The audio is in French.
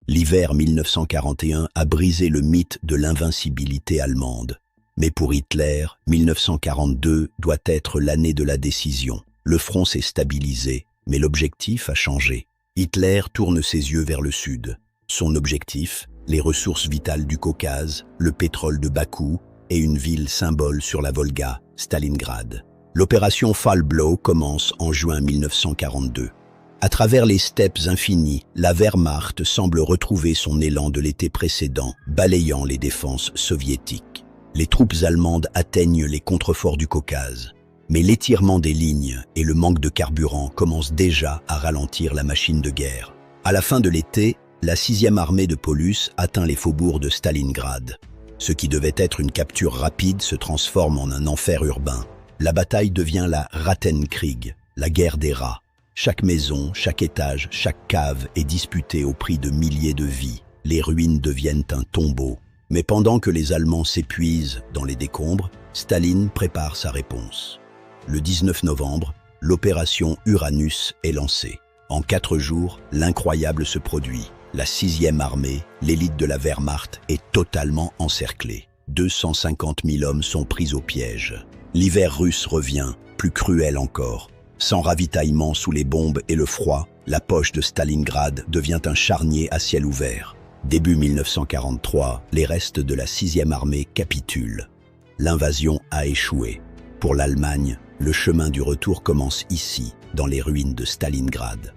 L'hiver 1941 a brisé le mythe de l'invincibilité allemande. Mais pour Hitler, 1942 doit être l'année de la décision. Le front s'est stabilisé, mais l'objectif a changé. Hitler tourne ses yeux vers le sud. Son objectif, les ressources vitales du Caucase, le pétrole de Bakou et une ville symbole sur la Volga, Stalingrad. L'opération Fall Blau commence en juin 1942. À travers les steppes infinies, la Wehrmacht semble retrouver son élan de l'été précédent, balayant les défenses soviétiques. Les troupes allemandes atteignent les contreforts du Caucase. Mais l'étirement des lignes et le manque de carburant commencent déjà à ralentir la machine de guerre. À la fin de l'été, la 6e armée de Paulus atteint les faubourgs de Stalingrad. Ce qui devait être une capture rapide se transforme en un enfer urbain. La bataille devient la Rattenkrieg, la guerre des rats. Chaque maison, chaque étage, chaque cave est disputée au prix de milliers de vies. Les ruines deviennent un tombeau. Mais pendant que les Allemands s'épuisent dans les décombres, Staline prépare sa réponse. Le 19 novembre, l'opération Uranus est lancée. En 4 jours, l'incroyable se produit. La 6e armée, l'élite de la Wehrmacht, est totalement encerclée. 250 000 hommes sont pris au piège. L'hiver russe revient, plus cruel encore. Sans ravitaillement sous les bombes et le froid, la poche de Stalingrad devient un charnier à ciel ouvert. Début 1943, les restes de la 6e armée capitulent. L'invasion a échoué. Pour l'Allemagne, le chemin du retour commence ici, dans les ruines de Stalingrad.